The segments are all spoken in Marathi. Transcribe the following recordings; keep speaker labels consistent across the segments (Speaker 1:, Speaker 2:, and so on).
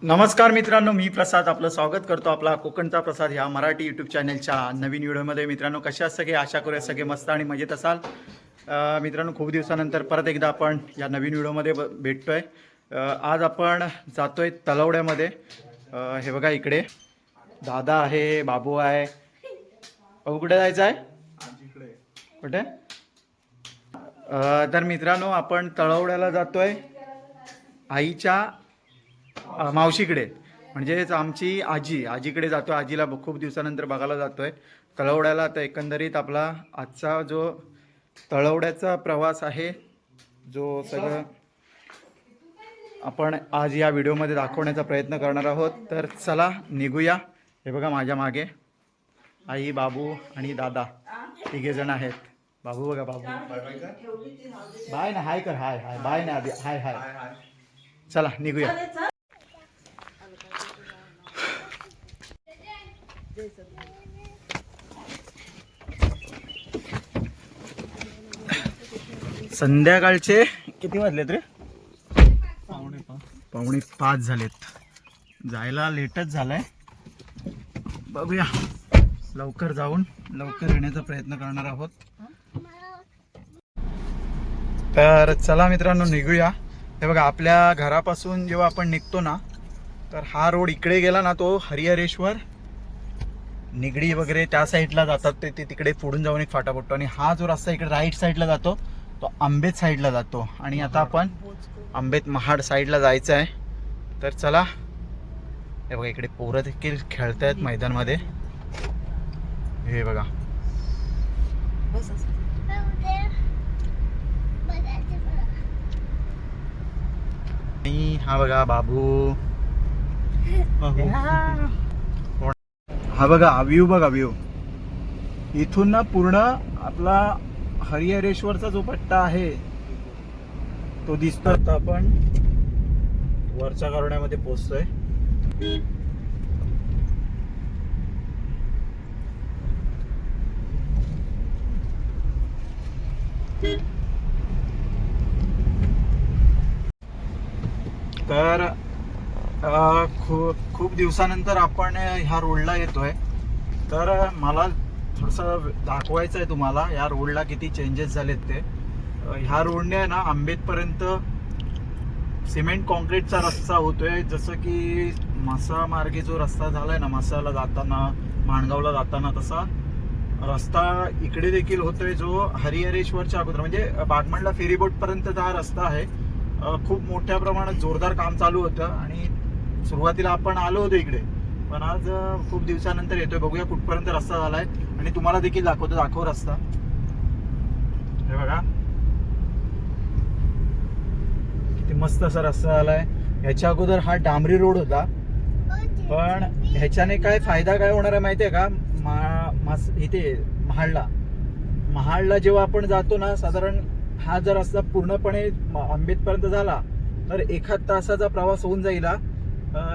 Speaker 1: नमस्कार मित्रांनो, मी प्रसाद आपलं स्वागत करतो आपला कोकणचा प्रसाद ह्या मराठी यूट्यूब चॅनलच्या नवीन व्हिडिओमध्ये. मित्रांनो, कशा सगळे आशा करूया सगळे मस्त आणि मजेत असाल. मित्रांनो, खूप दिवसानंतर परत एकदा आपण या नवीन व्हिडिओमध्ये भेटतोय. आज आपण जातोय तलवड्यामध्ये. हे बघा, इकडे दादा आहे, बाबू आहे. बाबू कुठे जायचं आहे? कुठे? तर मित्रांनो, आपण तळवड्याला जातोय आईच्या मावशीकडे, म्हणजेच आमची आजीकडे जातो. आजीला खूप दिवसानंतर बघायला जातोय तळवड्याला. तर एकंदरीत आपला आजचा जो तळवड्याचा प्रवास आहे, जो सगळं आपण आज या व्हिडिओमध्ये दाखवण्याचा प्रयत्न करणार आहोत. तर चला निघूया. हे बघा, माझ्या मागे आई, बाबू आणि दादा तिघे जण आहेत. बाबू बघा, बाबू बाय ना, हाय कर, हाय हाय, बाय ना, हाय हाय. चला निघूया. संध्याकाळचे किती वाजलेत रे? पावणे 5 झालेत. जायला लेटच झालाय. बघूया, लवकर जाऊन लवकर येण्याचा प्रयत्न करणार आहोत. तर चला मित्रांनो, निघूया. हे बघा, आपल्या घरापासून जेव्हा आपण निघतो ना, तर हा रोड इकडे गेला ना, तो हरिहरेश्वर, निगडी वगैरे त्या साईडला जातात. ते तिकडे पुढून जाऊन एक फाटा पडतो. आणि हा जो रस्ता इकडे राईट साईडला जातो तो आंबेत साईडला जातो. आणि आता आपण आंबेत महाड साईडला जायचं आहे. तर चला. हे बघा, इकडे पोरं देखील खेळत आहेत मैदानमध्ये. हे बघा, आणि हा बघा बाबू. हा बघा व्ह्यू, बघा व्ह्यू. इथून ना पूर्ण आपला हरिहरेश्वरचा जो पट्टा आहे तो दिसतो. आता आपण वरच्या गारण्यामध्ये पोहोचतोय. तर खूप दिवसानंतर आपण ह्या रोडला येतोय. तर मला थोडंसं दाखवायचं आहे तुम्हाला या रोडला किती चेंजेस झालेत ते. ह्या रोडने ना आंबेतपर्यंत सिमेंट कॉन्क्रीटचा रस्ता होतोय. जसं की मासा मार्गे जो रस्ता झालाय ना, मासाला जाताना, माणगावला जाताना, तसा रस्ता इकडे देखील होतोय, जो हरिहरेश्वरच्या अगोदर म्हणजे बागमंडला फेरीबोटपर्यंतचा हा रस्ता आहे. खूप मोठ्या प्रमाणात जोरदार काम चालू होतं आणि सुरुवातीला आपण आलो होतो इकडे, पण आज खूप दिवसानंतर येतोय. बघूया कुठपर्यंत रस्ता झालाय आणि तुम्हाला देखील दाखव रस्ता. हे बघा, किती मस्त असा रस्ता झालाय. ह्याच्या अगोदर हा डांबरी रोड होता, पण ह्याच्याने काय फायदा काय होणार आहे माहितीये का? इथे महाडला जेव्हा आपण जातो ना, साधारण हा जर रस्ता पूर्णपणे आंबेतपर्यंत झाला तर 1 तासाचा प्रवास होऊन जाईल.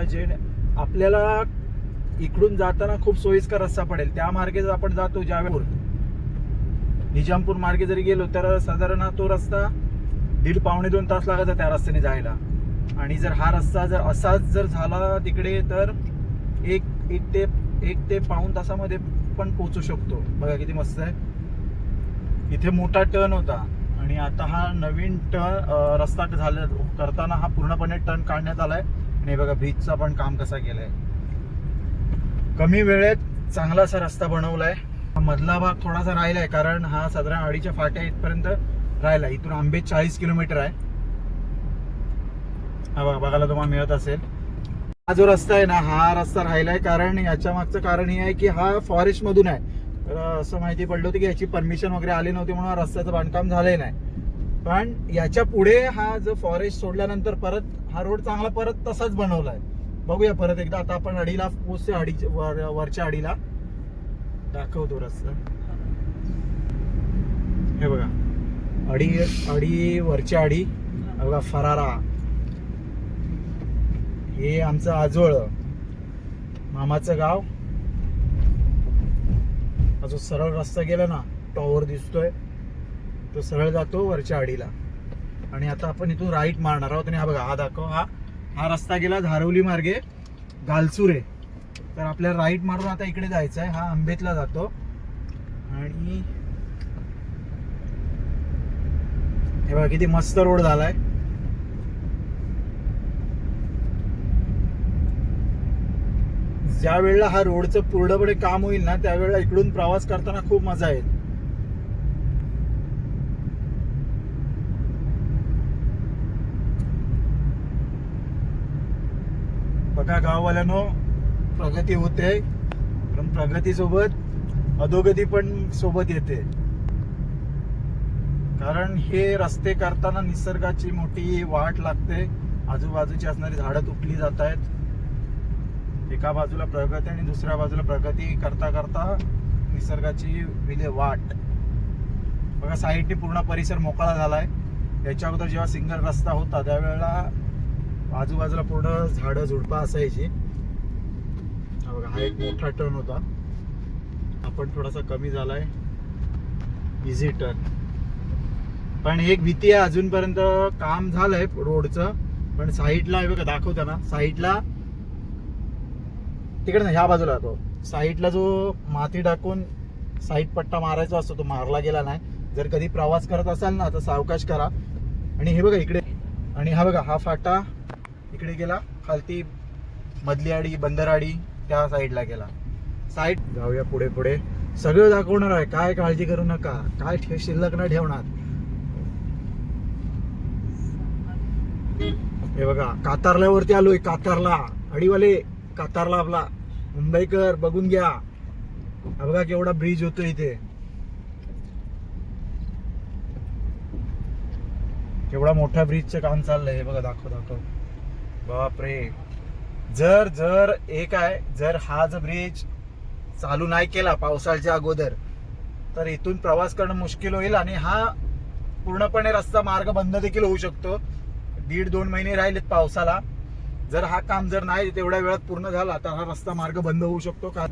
Speaker 1: जे आपल्याला इकडून जाताना खूप सोयीस्कर रस्ता पडेल. त्या मार्गे जर आपण जातो, ज्यावेळी निजामपूर मार्गे जरी गेलो तर साधारण तो रस्ता 1.5-2 तास लागायचा त्या रस्त्याने जायला. आणि जर हा रस्ता जर असाच जर झाला तिकडे तर एक ते पाऊण तासामध्ये पण पोहोचू शकतो. बघा किती मस्त आहे. इथे मोठा टर्न होता आणि आता हा नवीन रस्ता झाला करताना हा पूर्णपणे टर्न काढण्यात आलाय. आणि बघा, ब्रिजचा पण काम कसा केलंय. कमी वेळेत चांगला असा रस्ता बनवलाय. मधला भाग थोडासा राहिलाय, कारण हा साधारण 2:30च्या फाट्या इथपर्यंत राहिला. इथून आंबे 40 किलोमीटर आहे. हा बघा, बघायला तुम्हाला मिळत असेल. हा जो रस्ता आहे ना, हा रस्ता राहिलाय कारण याच्या मागचं कारण हे आहे की हा फॉरेस्ट मधून आहे. तर असं माहिती पडलं होतं की याची परमिशन वगैरे आली नव्हती, म्हणून हा रस्त्याचं बांधकाम झालंय नाही. पण याच्या पुढे हा जो फॉरेस्ट सोडल्यानंतर परत हा रोड चांगला परत तसाच बनवलाय. बघूया परत एकदा. आता आपण अडीला पोहोचते, वरच्या अडीला दाखवतो रस्ता. हे बघा, अडी वरच्या अडी. बघा, फरारा. हे आमचं आजोळ, मामाचं गाव. हा जो सरळ रस्ता गेला ना, टॉवर दिसतोय तो सरळ जातो वरच्या आडीला. आणि आता आपण इथून राईट मारणार आहोत. आणि हा बघा, हा दाखव, हा हा रस्ता गेला धारवली मार्गे गालसुरे. तर आपल्याला राईट मारून आता इकडे जायचं आहे. हा आंबेतला जातो. आणि हे बघा किती मस्त रोड झालाय. ज्या वेळेला हा रोडचं पूर्णपणे काम होईल ना त्यावेळेला इकडून प्रवास करताना खूप मजा येईल. बघा गाववाल्यानो, प्रगती होते पण प्रगतीसोबत अधोगती पण सोबत येते. कारण हे रस्ते करताना निसर्गाची मोठी वाट लागते. आजूबाजूची असणारी झाडं तुटली जात आहेत. एका बाजूला प्रगती आणि दुसऱ्या बाजूला प्रगती करता करता निसर्गाची विल्हेवाट. बघा साईडने पूर्ण परिसर मोकळा झालाय. याच्या अगोदर जेव्हा सिंगल रस्ता होता त्यावेळेला आजूबाजूला पूर्ण झाडं झुडपं असायची. बघा हा एक मोठा टर्न होता. आपण थोडासा कमी झालाय. Easy turn. पण एक भीती आहे अजूनपर्यंत काम झालंय रोडचं. पण साईडला आहे बघा दाखवता ना, साईडला तिकडे ना ह्या बाजूला तो साईडला जो माती टाकून साईड पट्टा मारायचा असतो तो मारला गेला नाही. जर कधी प्रवास करत असाल ना तर सावकाश करा. आणि हे बघा इकडे, आणि हा बघा हा फाटा इकडे गेला. खालती मधली आडी बंदराडी त्या साईडला गेला. साईड जाऊया पुढे पुढे. सगळं दाखवणार आहे, काय काळजी करू नका. काय शिल्लक न ठेवणार. हे बघा कातारल्यावरती आलोय. कातारला अडीवाले कातारला आपला मुंबईकर बघून घ्या. हा बघा केवढा ब्रिज होतो इथे. केवढा मोठा ब्रिजचं काम चाललंय. हे बघा दाखव. बापरे. जर एक आहे, जर हा जो ब्रिज चालू नाही केला पावसाळ्याच्या अगोदर तर इथून प्रवास करणं मुश्किल होईल. आणि हा पूर्णपणे रस्ता मार्ग बंद देखील होऊ शकतो. 1.5-2 महिने राहिलेत पावसाला. जर हा काम जर नाही तेवढ्या वेळात पूर्ण झाला तर हा रस्ता मार्ग बंद होऊ शकतो. का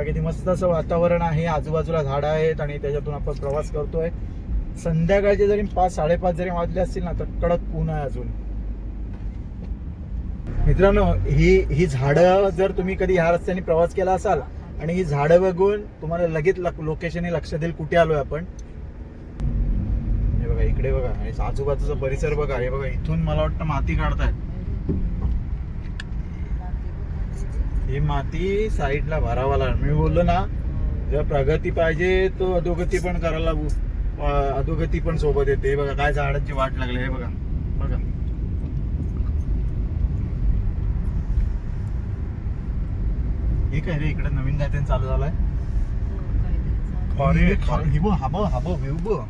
Speaker 1: किती मस्त असं वातावरण आहे. आजूबाजूला झाडं आहेत आणि त्याच्यातून आपण प्रवास करतोय. संध्याकाळचे जरी 5-5:30 जरी वाजले असतील ना तर कडक ऊन आहे अजून. मित्रांनो ही झाडं जर तुम्ही कधी ह्या रस्त्याने प्रवास केला असाल आणि ही झाडं बघून तुम्हाला लगेच लोकेशन लक्षात येईल कुठे आलोय आपण. हे बघा इकडे बघा आणि आजूबाजूचा परिसर बघा. हे बघा इथून मला वाटतं माती काढतायत. ही माती साईडला भरावा लागणार. मी बोललो ना जेव्हा प्रगती पाहिजे तो अधोगती पण करायला अधोगती पण सोबत येते. बघा काय झाडांची वाट लागली. हे बघा बघा हे काय रे इकडे नवीन काय चालू झालाय. व्ह्यू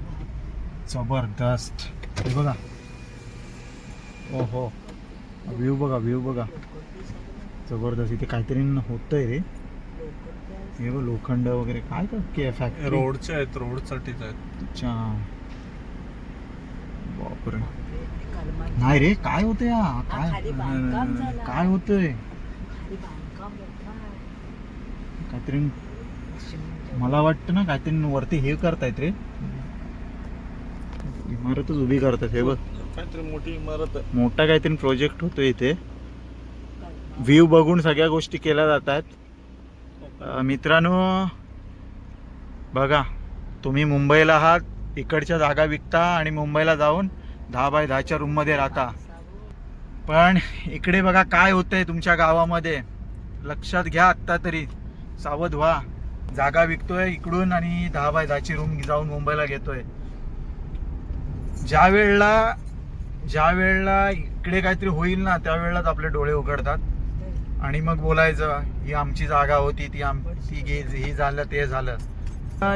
Speaker 1: जबरदस्त. हे बघा ओहो व्ह्यू बघा जबरदस्त. इथे काहीतरी होतंय रे. हे बघ लोखंड वगैरे काय काय फॅक्टरी
Speaker 2: रोडचे आहेत, रोडसाठीच आहेत.
Speaker 1: अच्छा बापरे. नाही रे काय होतंय काय होतंय काहीतरी. मला वाटतं ना काहीतरी वरती हे करतायत रे. इमारतच उभी करतात. हे बघ
Speaker 2: काहीतरी मोठी इमारत आहे.
Speaker 1: मोठा काहीतरी प्रोजेक्ट होतो इथे. व्ह्यू बघून सगळ्या गोष्टी केल्या जातात. मित्रांनो बघा तुम्ही मुंबईला आहात, इकडच्या जागा विकता आणि मुंबईला जाऊन 10x10च्या रूममध्ये राहता. पण इकडे बघा काय होतंय तुमच्या गावामध्ये. लक्षात घ्या आत्ता तरी. सावध व्हा. जागा विकतोय इकडून आणि 10x10ची रूम जाऊन मुंबईला घेतोय. ज्या वेळेला इकडे काहीतरी होईल ना त्यावेळेलाच आपले डोळे उघडतात. आणि मग बोलायचं ही आमची जागा होती, ती ही झालं ते झालं.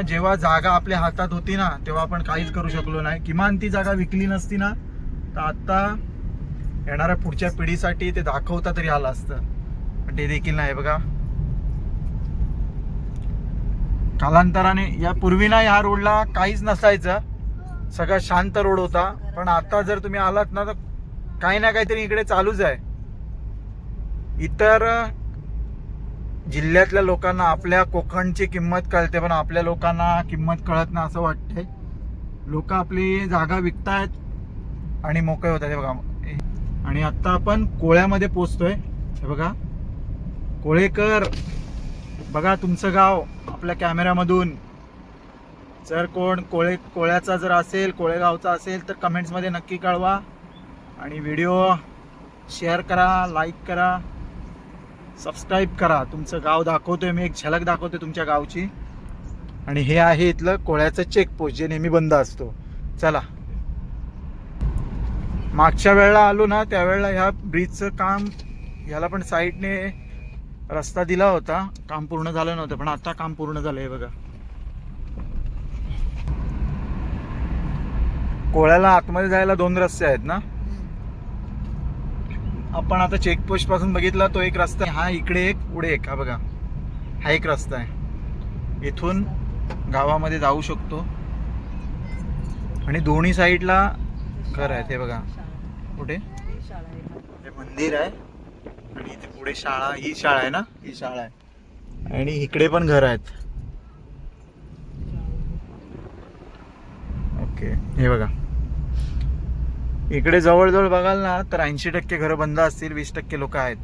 Speaker 1: जेव्हा जागा आपल्या हातात होती ना तेव्हा आपण काहीच करू शकलो नाही. किमान ती जागा विकली नसती ना तर आता येणाऱ्या पुढच्या पिढीसाठी ते दाखवता तरी आलं असतं. पण ते देखील नाही. बघा कालांतराने यापूर्वी ना ह्या रोडला काहीच नसायचं. सगळा शांत रोड होता. पण आता जर तुम्ही आलात ना तर काही ना काहीतरी इकडे चालूच आहे. इतर जिल्ह्यातल्या लोकांना आपल्या कोकणची किंमत कळते पण आपल्या लोकांना किंमत कळत नाही असं वाटतंय. लोक आपली जागा विकतायत आणि मोकळे होत आहेत. बघा आणि आता आपण कोळ्यामध्ये पोचतोय. हे बघा कोळेकर, बघा तुमचं गाव आपल्या कॅमेऱ्यामधून. जर कोण कोळ्याचा जर असेल, कोळेगावचा असेल तर कमेंट्समध्ये नक्की कळवा आणि व्हिडिओ शेअर करा, लाईक करा, सबस्क्राईब करा. तुमचं गाव दाखवतोय मी, एक झलक दाखवतोय तुमच्या गावची. आणि हे आहे इथलं कोळ्याचं चेकपोस्ट जे नेहमी बंद असतो. चला, मागच्या वेळेला आलो ना त्यावेळेला ह्या ब्रिजचं काम, ह्याला पण साईडने रस्ता दिला होता, काम पूर्ण झालं नव्हतं, पण आता काम पूर्ण झालं. हे बघा कोळ्याला आतमध्ये जायला 2 रस्ते आहेत ना. आपण आता चेकपोस्ट पासून बघितला तो एक रस्ता आहे, हा इकडे एक पुढे एक, हा बघा हा एक रस्ता आहे. इथून गावामध्ये जाऊ शकतो आणि दोन्ही साईडला घर आहेत. हे बघा कुठे हे मंदिर आहे आणि इथे पुढे शाळा, ही शाळा आहे ना, ही शाळा आहे आणि इकडे पण घर आहेत. ओके, हे बघा इकडे जवळजवळ बघाल ना तर 80% घरं बंद असतील, 20% लोक आहेत.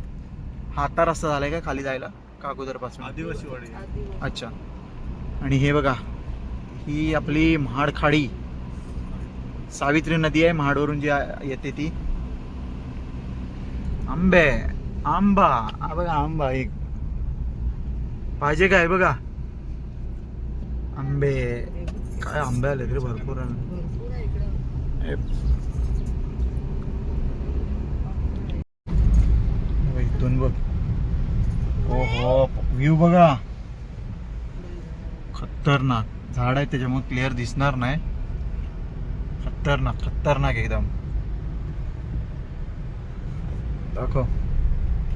Speaker 1: हा आता रस्ता झालाय का खाली जायला का अगोदर पासून?
Speaker 2: आदिवासी वाडी.
Speaker 1: अच्छा. आणि हे बघा ही आपली महाडखाडी, सावित्री नदी आहे महाडवरून जी येते ती. आंबे, आंबा, हा बघा आंबा एक पाहिजे काय बघा. आंबे, काय आंबे आले रे भरपूर. इथून बघ, हो हो व्ह्यू बघा, खतरनाक. झाड आहे त्याच्यामुळे क्लिअर दिसणार नाही. खतरनाक खतरनाक एकदम. दाखव,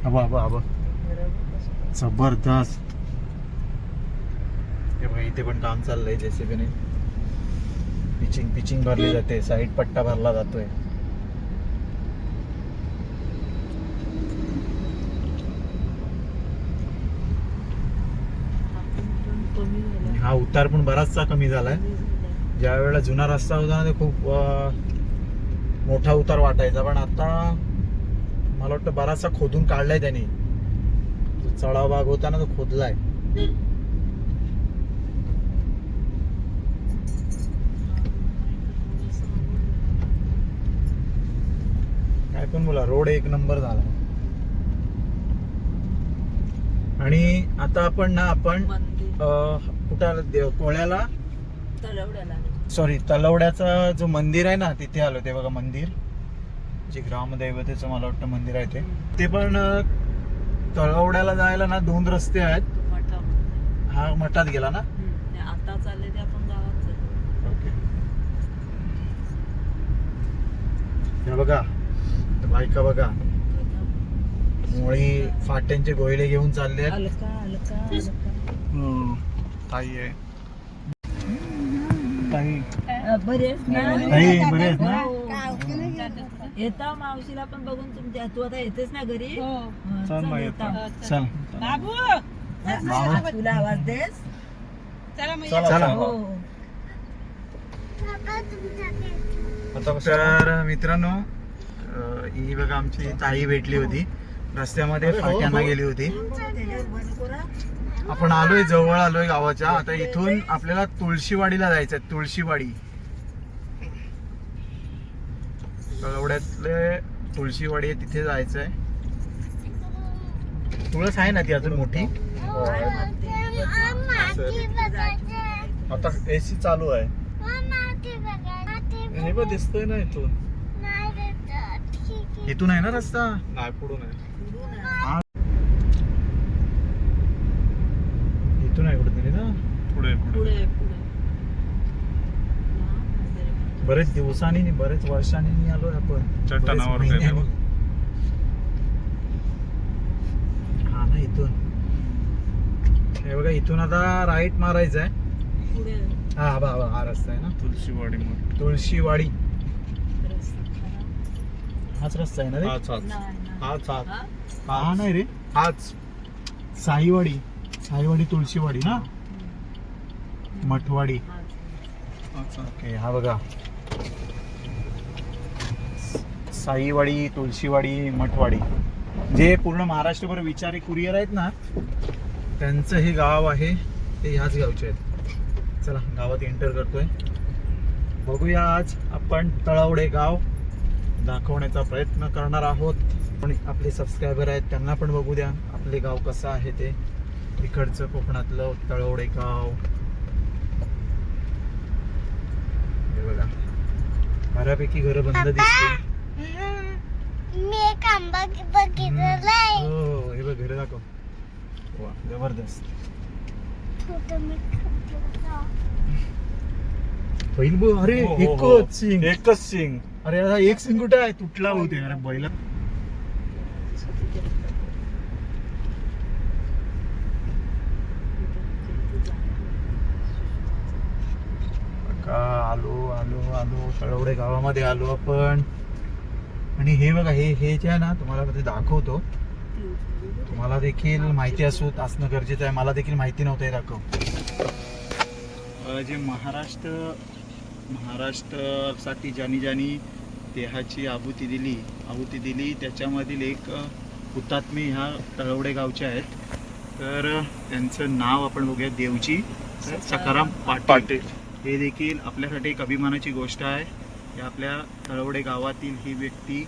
Speaker 1: आबा आबा आबा, जबरदस्त. हे बघा इथे पण काम चाललंय जेसीबीने. पिचिंग भरली जाते, साईड पट्टा भरला जातोय. हा उतार पण बराचसा कमी झालाय. ज्या वेळेला जुना रस्ता होता ना ते खूप मोठा उतार वाटायचा, पण आता मला वाटतं बराचसा खोदून काढलाय त्यांनी. चढाव भाग होता ना तो खोदलाय. काय पण बोला, रोड एक नंबर झाला. आणि आता आपण ना कुठं आलो? कोळ्याला, सॉरी तलवड्याचा जो मंदिर आहे ना तिथे आलो. ते बघा मंदिर, जे ग्रामदैवतेचं मला वाटतं मंदिर आहे ते पण तळवड्याला जायला ना 2 रस्ते आहेत. हा मठात गेला ना
Speaker 3: आता चालले ते आपण गावात.
Speaker 1: ओके. हे बघा बायका बघा, मुळी फाट्यांचे गोयले घेऊन चालले आहेत.
Speaker 3: अलका अलका अलका
Speaker 1: ताई आहे, ताई
Speaker 3: बरेच ना.
Speaker 1: ताई बरे आहेत ना.
Speaker 3: येता मावशीला पण बघून तुमच्या, तू आता येतेस ना घरी.
Speaker 1: चल मग येतो. चल
Speaker 3: बाबू
Speaker 1: बाबू,
Speaker 3: तुला आवाज देस.
Speaker 1: चला.
Speaker 3: हो
Speaker 1: तर मित्रांनो, ही बघा आमची ताई भेटली होती रस्त्यामध्ये, फाट्यांना गेली होती. आपण आलोय, जवळ आलोय गावाच्या. आता इथून आपल्याला तुळशीवाडीला जायचंय. तुळशीवाडी, तळवड्यातले तुळशीवाडी आहे, तिथे जायचंय. तुळस आहे ना ती अजून मोठी. आता एसी चालू आहे.
Speaker 2: हे बघ दिसतोय ना इथून.
Speaker 1: इथून आहे ना रस्ता.
Speaker 2: नाही पुढून आहे.
Speaker 1: इथून आहे कुठेतरी ना.
Speaker 2: पुढे
Speaker 3: पुढे पुढे
Speaker 1: बरेच दिवसांनी, बरेच वर्षांनी आलोय आपण.
Speaker 2: चट्टानावर
Speaker 1: बरेच
Speaker 2: गेले.
Speaker 1: महिन्यांनी. हा ना इथून. हे बघा इथून आता राईट मारायचं आहे.
Speaker 3: पुढे
Speaker 1: हा बा हा रस्ता आहे ना,
Speaker 2: तुळशीवाडी मग.
Speaker 1: तुळशीवाडी.
Speaker 3: रस्ता खरा.
Speaker 1: हाच रस्ता आहे ना रे.
Speaker 2: हाच
Speaker 3: नाही, नाही.
Speaker 2: हाच हाच
Speaker 3: हा?
Speaker 1: हा नाही रे,
Speaker 2: हाच.
Speaker 1: साईवाडी, साईवाडी तुळशीवाडी ना, मठवाडी.
Speaker 3: हाच.
Speaker 2: हाच.
Speaker 1: ओके. हा बघा साईवाडी, तुळशीवाडी, मठवाडी, जे पूर्ण महाराष्ट्रभर विचारी कुरिअर आहेत ना, त्यांचं हे गाव आहे. ते ह्याच गावचे आहेत. चला गावात एंटर करतोय. बघूया आज आपण तळवडे गाव दाखवण्याचा प्रयत्न करणार आहोत. आणि आपले सबस्क्रायबर आहेत त्यांना पण बघू द्या आपले गाव कसं आहे ते. इकडचं कोकणातलं तळवडे गाव हे बघा. बऱ्यापैकी घरं बंद दिसते.
Speaker 4: मी एक आंबा बघितलाय.
Speaker 1: हो हे बघ घर दाखव. वा जबरदस्त. बैल बघ. अरे
Speaker 2: हो, हो,
Speaker 1: एकच सिंग.
Speaker 2: एकच सिंग.
Speaker 1: अरे आता एक सिंग कुठे आहे? तुटला होते. अरे बैल का आलो आलो आलो तळवडे गावामध्ये आलो आपण. आणि हे बघा हे जे आहे ना तुम्हाला ते दाखवतो. तुम्हाला देखील माहिती असणं गरजेचं आहे. मला देखील माहिती नव्हतं हे दाखव. जे महाराष्ट्रासाठी ज्यांनी देहाची आहुती दिली त्याच्यामधील एक हुतात्मे ह्या तळवडे गावचे आहेत. तर त्यांचं नाव आपण बघूया. देवजी सखाराम पाटील. हे देखील आपल्यासाठी एक अभिमानाची गोष्ट आहे. हे आपल्या तळवडे गावातील ही व्यक्ती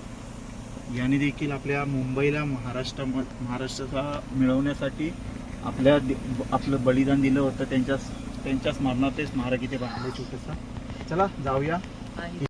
Speaker 1: यांनी देखील आपल्या मुंबईला महाराष्ट्राचा मिळवण्यासाठी आपलं बलिदान दिलं होतं. त्यांच्या स्मरणार्थ स्मारक इथे बांधलं छोटंसं. चला जाऊया.